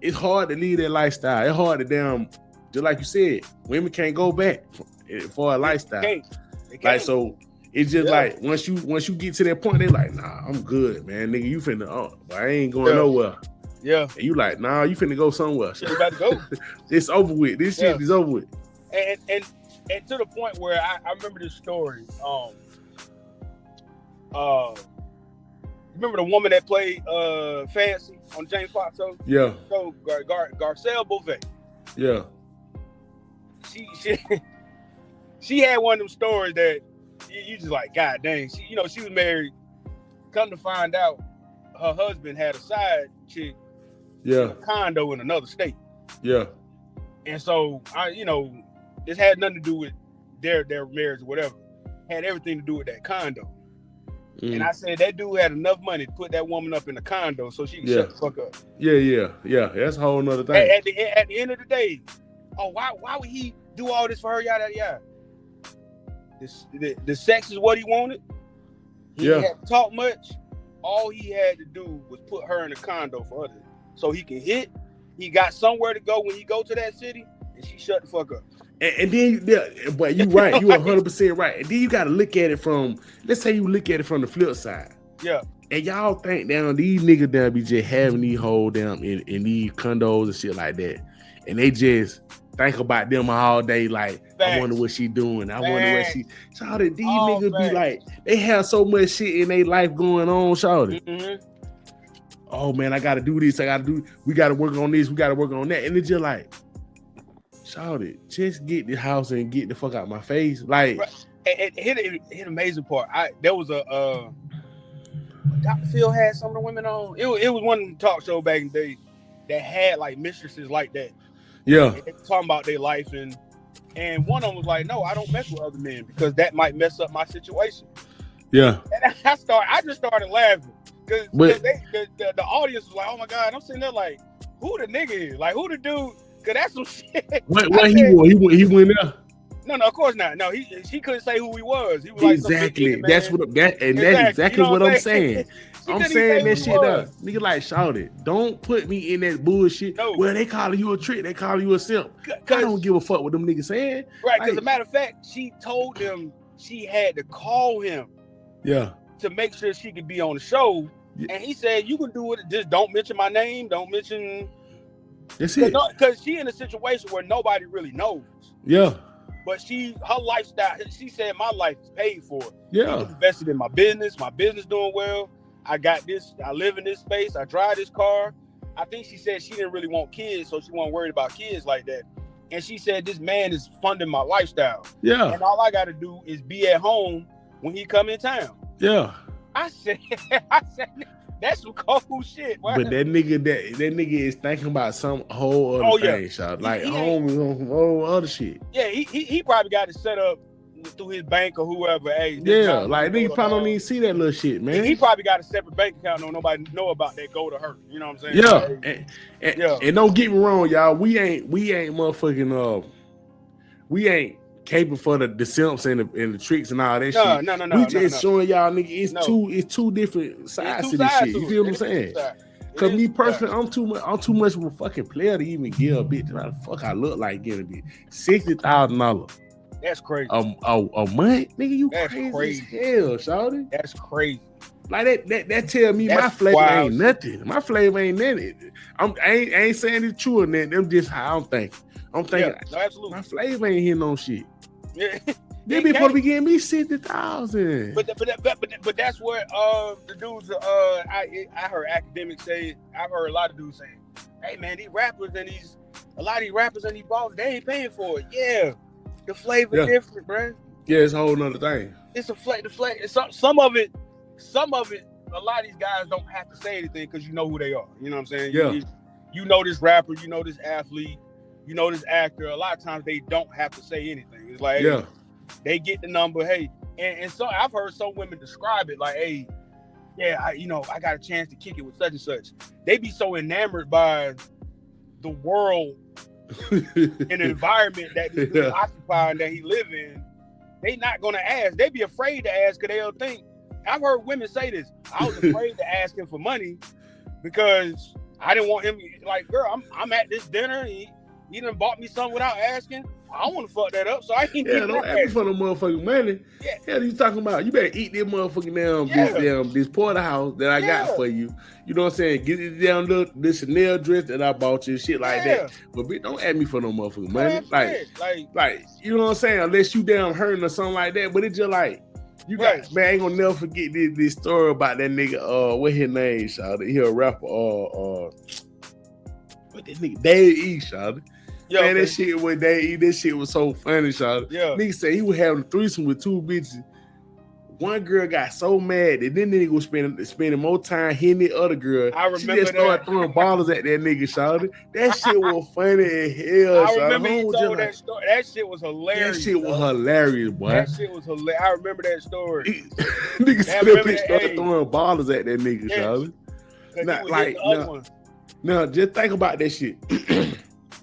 it's hard to leave that lifestyle. It's hard to just like you said, women can't go back for a lifestyle. They can't. Like, so it's just like once you get to that point, they like, nah, I'm good, man. Nigga, you finna, I ain't going nowhere. Yeah. And you like, nah, you finna go somewhere. You about to go. It's over with. This shit is over with. And to the point where I remember this story. Remember the woman that played Fancy on James Fox show? Yeah. So Garcelle Beauvais. Yeah. She had one of them stories that you just like, God dang. She was married. Come to find out, her husband had a side chick in a condo in another state. Yeah. And so this had nothing to do with their marriage or whatever. Had everything to do with that condo. And I said that dude had enough money to put that woman up in a condo so she can shut the fuck up. Yeah. That's a whole nother thing. At the end of the day, why would he do all this for her? Yada yada. The sex is what he wanted. He didn't have to talk much. All he had to do was put her in a condo for her, so he can hit. He got somewhere to go when he go to that city, and she shut the fuck up. And then, but you right, you 100% right. And then you got to look at it from, let's say you look at it from the flip side. Yeah. And y'all think down these niggas down be just having these hoes down in these condos and shit like that, and they just think about them all day. Like, I wonder what she doing. I wonder what she. Shawty, these niggas be like, they have so much shit in their life going on. Shawty. Mm-hmm. Oh man, I got to do this. We got to work on this. We got to work on that. And it's just like, shawty, just get the house and get the fuck out my face. Like, and hit amazing part. There was a Dr. Phil had some of the women on. It was one talk show back in the day that had like mistresses like that. Yeah, they talking about their life, and one of them was like, "No, I don't mess with other men because that might mess up my situation." Yeah, and I just started laughing because the audience was like, "Oh my god!" I'm sitting there like, "Who the nigga is? Like, who the dude?" Cause that's some shit. What he went there? No, of course not. No, she couldn't say who he was. He was exactly. Like that's exactly what I'm saying. I'm saying that shit up. Nigga, like, shout it. Don't put me in that bullshit. No. Well, they calling you a trick. They calling you a simp. I don't give a fuck what them niggas saying. Right. Because as a matter of fact, she told them she had to call him. Yeah. To make sure she could be on the show. Yeah. And he said, "You can do it. Just don't mention my name. Don't mention." That's it. Because she in a situation where nobody really knows. Yeah. But her lifestyle, she said, my life is paid for. Yeah. I'm invested in my business doing well. I got this, I live in this space, I drive this car. I think she said she didn't really want kids, so she wasn't worried about kids like that. And she said, this man is funding my lifestyle. Yeah. And all I got to do is be at home when he come in town. Yeah. I said, that's some cold shit. Boy. But that nigga is thinking about some whole other thing, shot. Like whole other shit. Yeah, he probably got it set up through his bank or whoever. Hey, like nigga probably don't even see that little shit, man. He probably got a separate bank account. No, nobody know about that. Go to her. You know what I'm saying? Yeah. And don't get me wrong, y'all. We ain't motherfucking we ain't capable for the simps and the tricks and all that shit. No. We just showing y'all, nigga, it's two different sides to this shit. You feel what I'm saying? Cause me personally, I'm too much of a fucking player to even give a bitch how the fuck I look like getting a bitch $60,000. That's crazy. A month, nigga, you crazy as hell, shawty. That's crazy. Like that tell me my flavor ain't nothing. My flavor ain't nothing. I ain't saying it's true, and them just how I'm thinking. I'm thinking, absolutely. My flavor ain't hitting on shit. Yeah. They be supposed to be giving me 60,000. But that's what the dudes I heard academics say. I've heard a lot of dudes saying, "Hey man, these rappers and a lot of these rappers and these bosses, they ain't paying for it." Yeah, the flavor different, bro. Yeah, it's a whole nother thing. It's the flavor. Some of it. A lot of these guys don't have to say anything because you know who they are. You know what I'm saying? Yeah. You know this rapper. You know this athlete. You know this actor. A lot of times they don't have to say anything. It's like, hey, they get the number. Hey, and so I've heard some women describe it like, hey, yeah, I got a chance to kick it with such and such. They be so enamored by the world and the environment that he's occupying, that he live in, they not gonna ask. They be afraid to ask because they'll think. I've heard women say this. I was afraid to ask him for money because I didn't want him. Like, girl, I'm at this dinner. He done bought me something without asking. I don't want to fuck that up, so I ain't. Yeah, don't ask me for no motherfucking money. Yeah, hell, you talking about? You better eat this motherfucking this porterhouse that I got for you. You know what I'm saying? Get it down, look, this Chanel dress that I bought you, shit like that. But bitch, don't ask me for no motherfucking money. Like, you know what I'm saying? Unless you damn hurting or something like that. But it's just like, you got, man, I ain't gonna never forget this story about that nigga. What his name, shawty? He a rapper. What that nigga? Dave E, shawty. Yo, man, that shit with Dave E, that shit was so funny, shawty. Yeah. Nigga said he was having a threesome with 2 bitches. One girl got so mad that then nigga was spending more time hitting the other girl. I remember she just started throwing bottles at that nigga, shawty. That shit was funny as hell. I remember he told that story. That shit was hilarious. That shit was hilarious, boy. That shit was hilarious. I remember that story. Nigga started throwing bottles at that nigga, shawty. Not like no. Just think about that shit.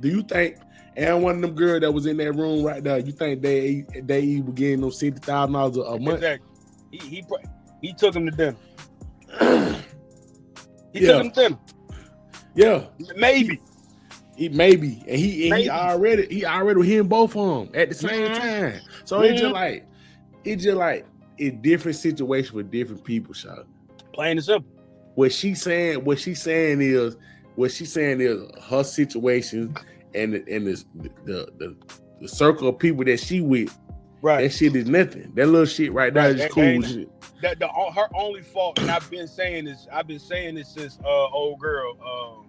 Do you think? And one of them girls that was in that room right now, you think they were getting them $60,000 a month? Exactly. He took him to dinner. He took him to dinner. Yeah, maybe. And he already was hitting both of them at the same time. So it's just like it's different situations with different people, shot. Plain and simple. What she's saying is her situation and the circle of people that she with. Right, that shit is nothing. That little shit right there is cool shit. Her only fault, and I've been saying this since old girl,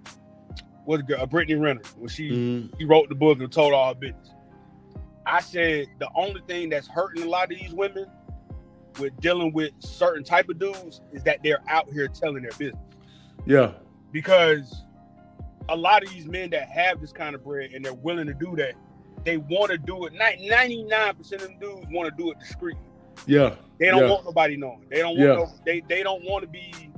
Brittany Renner, when she wrote the book and told all her business. I said the only thing that's hurting a lot of these women with dealing with certain type of dudes is that they're out here telling their business. Yeah, because a lot of these men that have this kind of bread and they're willing to do that, they want to do it. 99% of them dudes want to do it discreetly. Yeah. They don't want nobody knowing. They don't want they don't want to be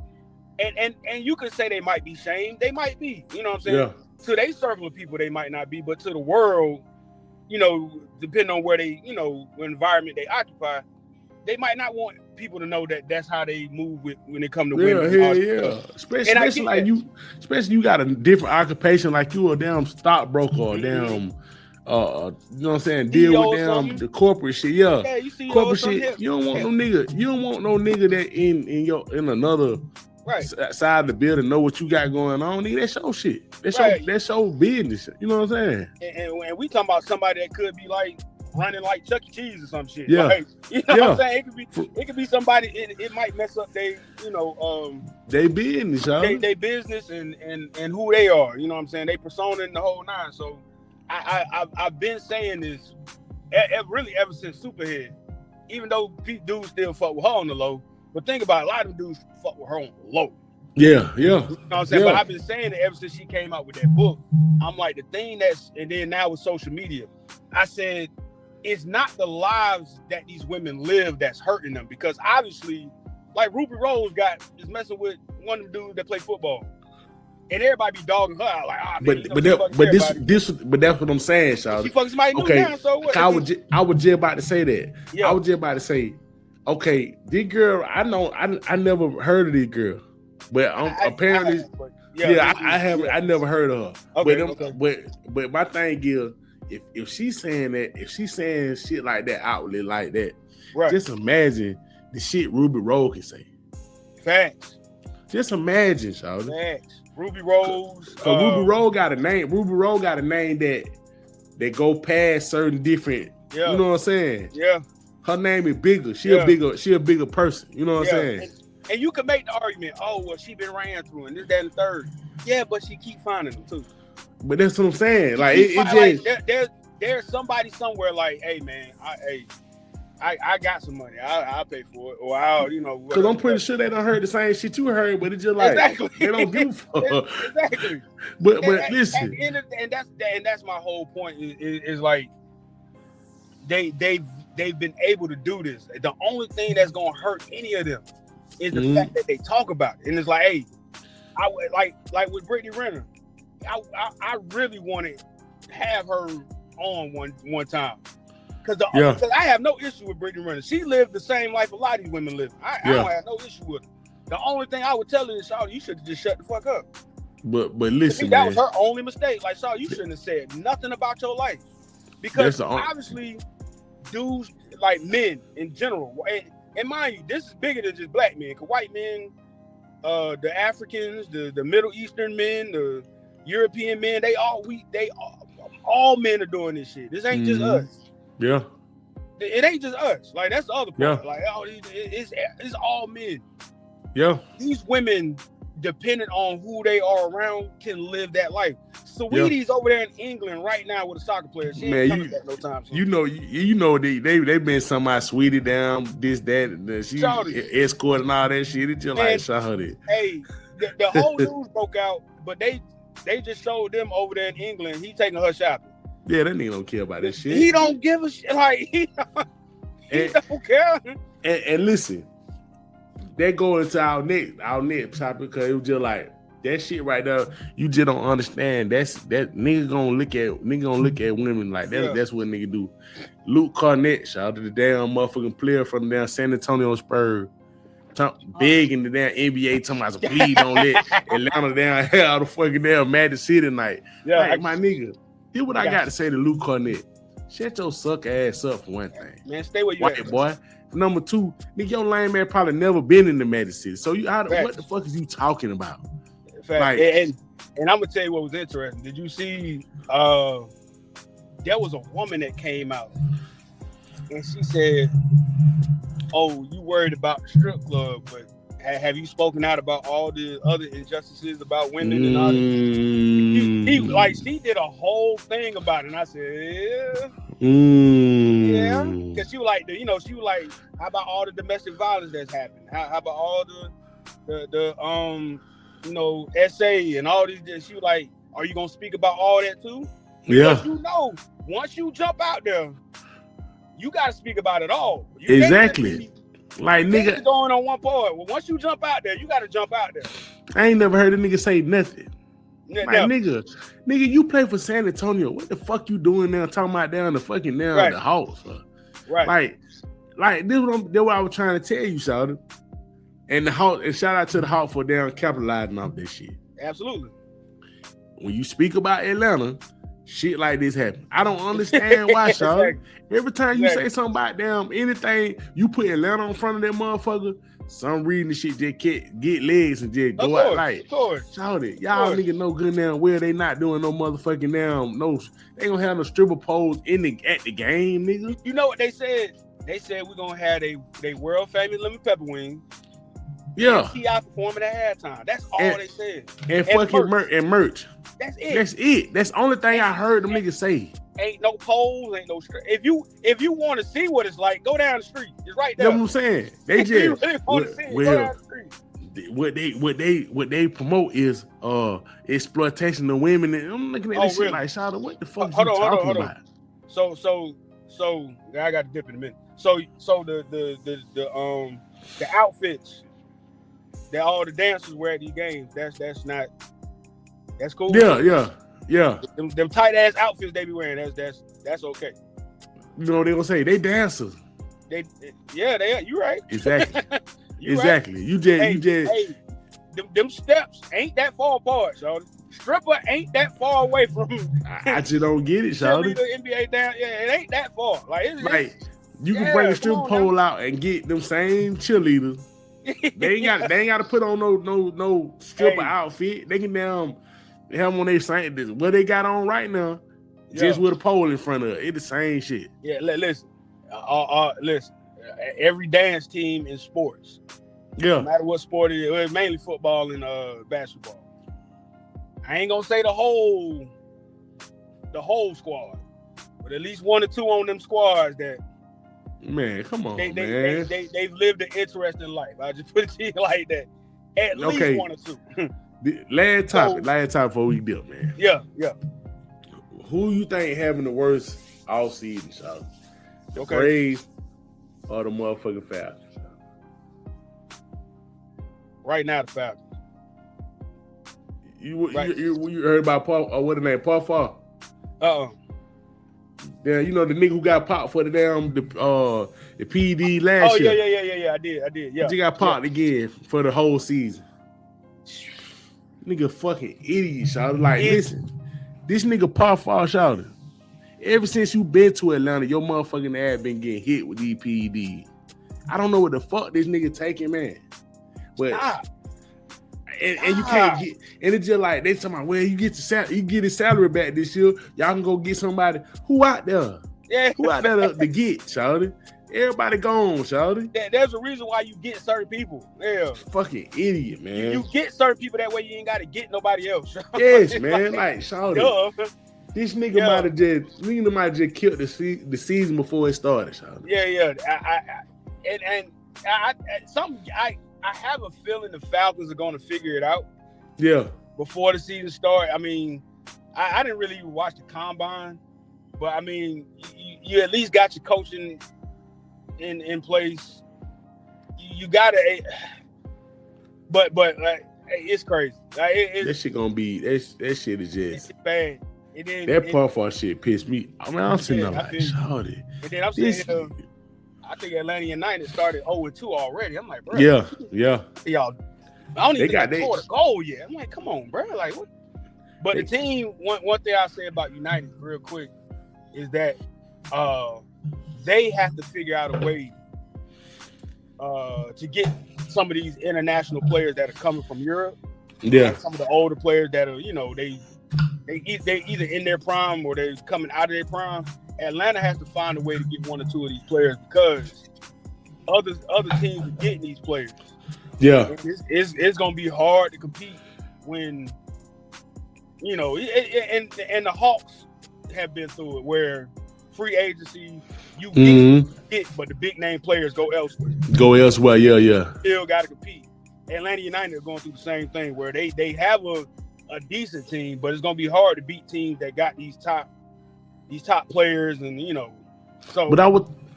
and you could say they might be shamed. They might be. You know what I'm saying? Yeah. To their circle of people, they might not be, but to the world, you know, depending on where they, you know, what environment they occupy, they might not want people to know that that's how they move with when it comes to women. Yeah. Especially you got a different occupation, like you a damn stockbroker or damn you know what I'm saying, deal with them the corporate shit. Yeah, you see corporate shit. You don't want no nigga. You don't want no nigga that in another side of the building know what you got going on. Nigga, that's your shit. That's your business. You know what I'm saying? And we talking about somebody that could be like running like Chuck E. Cheese or some shit. Yeah, like, you know what I'm saying? It could be somebody. It might mess up they they business, they business and who they are. You know what I'm saying? They persona and the whole nine. So. I've been saying this really ever since Superhead, even though dudes still fuck with her on the low. But think about it, a lot of dudes fuck with her on the low. Yeah. You know what I'm saying? But I've been saying it ever since she came out with that book. I'm like, the thing and then now with social media, I said, it's not the lives that these women live that's hurting them. Because obviously, like Ruby Rose is messing with one of the dudes that play football. And everybody be dogging her out like, but that's what I'm saying, Charlie. She fucking somebody new down, so what? I was just about to say that. Yeah. I was just about to say, okay, this girl, I know, I never heard of this girl, but apparently, I haven't. I never heard of her. Okay, but my thing is, if she's saying that, if she's saying shit like that, outlet like that, just imagine the shit Ruby Rose can say. Facts. Just imagine, Charlie. Facts. Ruby Rose. Ruby Rose got a name. Ruby Rose got a name that go past certain different. Yeah. You know what I'm saying? Yeah. Her name is bigger. She a bigger person. You know what I'm saying? And you can make the argument, she been ran through and this, that, and the third. Yeah, but she keep finding them too. But that's what I'm saying. Like there's somebody somewhere like, hey man, I got some money. I'll pay for it, or I'll, because I'm pretty sure they done heard the same shit you heard, but it's just like they don't give a fuck. Exactly. But listen, and that's my whole point is like they've been able to do this. The only thing that's gonna hurt any of them is the fact that they talk about it, and it's like, hey, I like with Brittany Renner, I really wanted to have her on one time. Because I have no issue with Brittany Renner. She lived the same life a lot of these women live. I don't have no issue with her. The only thing I would tell her is, Shaw, you should just shut the fuck up. But listen, that was her only mistake. Like, Shaw, you shouldn't have said nothing about your life. Because obviously, dudes, like men in general, and mind you, this is bigger than just black men. Because white men, the Africans, the Middle Eastern men, the European men, all men are doing this shit. This ain't just us. Yeah. It ain't just us. Like, that's the other part. Yeah. Like, it's all men. Yeah. These women, depending on who they are around, can live that life. Sweetie's over there in England right now with a soccer player. She ain't coming back no time soon. You know they been somebody Sweetie down, this, that, she escorting all that shit. It's just like, Shawty. Hey, the whole news broke out, but they just showed them over there in England. He taking her shopping. Yeah, that nigga don't care about that shit. He don't give a shit. Like, he don't care. And listen, that go into our next topic, because it was just like that shit right there. You just don't understand. That nigga gonna look at women like that. Yeah. That's what nigga do. Luke Cornett, shout out to the damn motherfucking player from the damn San Antonio Spurs. Big in the damn NBA, talking about please don't let Atlanta down here out of fucking damn Magic City tonight. Yeah, like, my nigga, here's what I got to say to Luke Cornett. Shut your suck ass up for one thing. Man, stay where you white at, boy. Number two, nigga, your lame man probably never been in the Magic City. So what the fuck is you talking about? Like, and I'm gonna tell you what was interesting. Did you see there was a woman that came out and she said, "Oh, you worried about the strip club, but have you spoken out about all the other injustices about women and all that?" She did a whole thing about it, and I said, yeah, because she was like, how about all the domestic violence that's happened? How about all the SA and all these? She was like, are you gonna speak about all that too? Yeah, because once you jump out there, you got to speak about it all. Exactly. Like, nigga going on one part. Well, once you jump out there, you got to jump out there. I ain't never heard a nigga say nothing. Nigga, you play for San Antonio. What the fuck you doing there? Talking about down the fucking down the house, right? Like this what I was trying to tell you, Shawty. And the Hawk, and shout out to the Hawk for down capitalizing off this shit. Absolutely. When you speak about Atlanta, shit like this happen. I don't understand why, Shawty. Exactly. Every time you say something about them, anything, you put Atlanta in front of that motherfucker, some reason the shit just get legs and just go out like, Shawty, y'all niggas know good now where they not doing no motherfucking they gonna have no stripper poles at the game, nigga. You know what they said? They said we're gonna have they world famous lemon pepper wings. Yeah. T.I. performing at halftime. That's all they said. And fucking merch. That's it. That's the only thing I heard them niggas say. Ain't no poles, ain't no strip. If you want to see what it's like, go down the street. It's right there. That's what I'm saying. They just you really want to see it, go down the street. What they promote is exploitation of women. And I'm looking at this shit like, Shawty, what the fuck are you talking about? So I got to dip in a minute. So the outfits that all the dancers wear at these games, that's cool. Yeah. Them tight ass outfits they be wearing, that's okay. You know what they gonna say? They dancers. They are. You right. Exactly. Right. You just them steps ain't that far apart, Shawty. Stripper ain't that far away from. I just don't get it, Shawty. NBA down, it ain't that far. Like you can bring a stripper pole out and get them same cheerleaders. they ain't got to put on no stripper outfit. They can have them on their same what they got on right now, just with a pole in front of it. It's the same shit. Yeah, listen. Listen. Every dance team in sports, no matter what sport it is, it's mainly football and basketball. I ain't gonna say the whole squad, but at least one or two on them squads that. Man, come on, man. They've lived an interesting life. I just put it to you like that. At least one or two. Last topic before we dip, man. Yeah. Who you think having the worst all season, Shawty? The Braves or the motherfucking Falcons? Right now, the Falcons. You heard about Paul? Or what the name? Paul Fall? Yeah, you know the nigga who got popped for the PD last year. Yeah. I did. Yeah. He got popped again for the whole season. Nigga fucking idiot, shout. Like, listen, this nigga Paul Fall, shout. Ever since you been to Atlanta, your motherfucking ass been getting hit with these PEDs. I don't know what the fuck this nigga taking, man. But and you can't get, and it's just like they talking about, well, you get his salary back this year. Y'all can go get somebody who out there. Yeah. Who out there to get, shawty? Everybody gone, shawty. There's a reason why you get certain people. Yeah. Fucking idiot, man. You get certain people that way you ain't gotta get nobody else. Yes, man. Like, shawty. This nigga might have just killed the season before it started, shawty. Yeah. I have a feeling the Falcons are gonna figure it out. Yeah. Before the season starts. I mean, I didn't really even watch the combine, but I mean, you at least got your coaching in place. You gotta, but like, it's crazy. Like, that shit gonna be that shit is just bad. That Puff shit pissed me. I mean, I'm sitting there like, shawty. And then I'm saying, I think Atlanta United started 0-2 already. I'm like, bro. Yeah. Y'all, I don't even think they scored a goal yet. I'm like, come on, bro. Like, what? But the team, one thing I'll say about United real quick is that they have to figure out a way to get some of these international players that are coming from Europe. Yeah. Some of the older players that are, they either in their prime or they're coming out of their prime. Atlanta has to find a way to get one or two of these players because other teams are getting these players. Yeah, it's gonna be hard to compete when and the Hawks have been through it where free agency you get, but the big name players go elsewhere. Yeah. Still got to compete. Atlanta United are going through the same thing where they have a decent team, but it's gonna be hard to beat teams that got these top players and so. But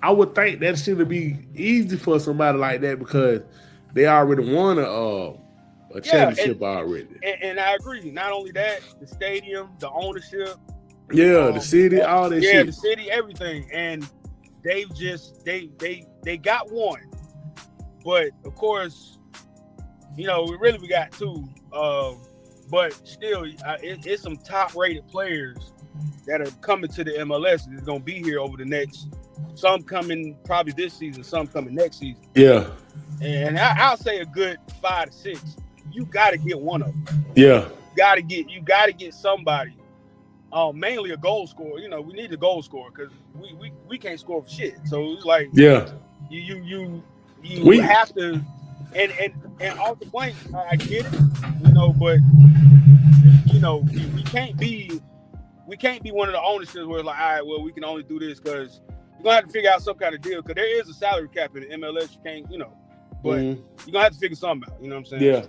I would think that should be easy for somebody like that because they already won a championship already. And I agree. Not only that, the stadium, the ownership, the city, all that shit. Yeah, the city, everything, and they've just they got one, but of course, we got two. But still, it's some top-rated players that are coming to the MLS and is going to be here over the next. Some coming probably this season, some coming next season. Yeah. And I'll say a good 5 to 6. You got to get one of them. Yeah. You got to get somebody. Mainly a goal scorer. We need a goal scorer because we can't score for shit. So it's like you have to. And off the blank, I get it, but we can't be one of the ownerships where it's like, all right, well, we can only do this because you're gonna have to figure out some kind of deal because there is a salary cap in the MLS. You can't, but you're gonna have to figure something out. You know what I'm saying? Yeah.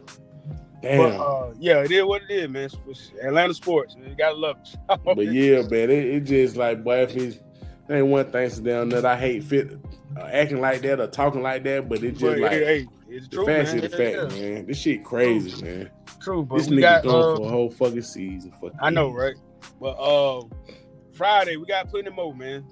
Damn. But, it is what it is, man. It's Atlanta sports, man. You gotta love it. But yeah, man, it just like, boy, if it's ain't one thing down that I hate acting like that or talking like that, but it's just it's the true, facts man. is the fact, man. This shit crazy, man. True, but this we nigga got going for a whole fucking season. I know, right? But Friday we got plenty more, man.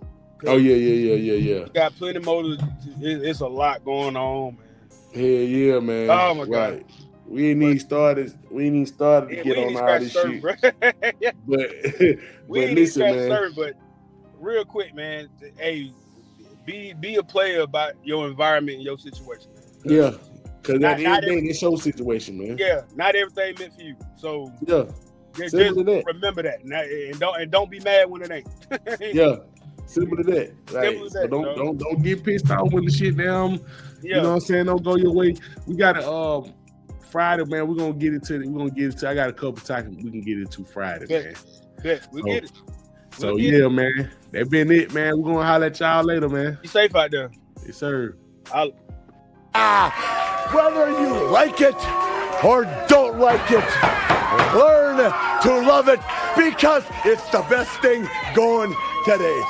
Oh yeah. We got plenty more. It's a lot going on, man. Hell yeah, man. Oh my god. We ain't even started to get on all this shit. But listen, man. But real quick, man. Hey, be a player about your environment and your situation. Man. Yeah, because at the end of the day, it's your situation, man. Yeah, not everything meant for you. So yeah, just remember that, and don't be mad when it ain't. Yeah, simple to that. Right? So don't get pissed off when the shit down. Yeah. You know what I'm saying? Don't go your way. We got a Friday, man. We're gonna get into. I got a couple times we can get into Friday, man. We get it. So yeah, man. That been it, man. We're gonna holler at y'all later, man. Be safe out there. Yes, sir. Whether you like it or don't like it, learn to love it because it's the best thing going today.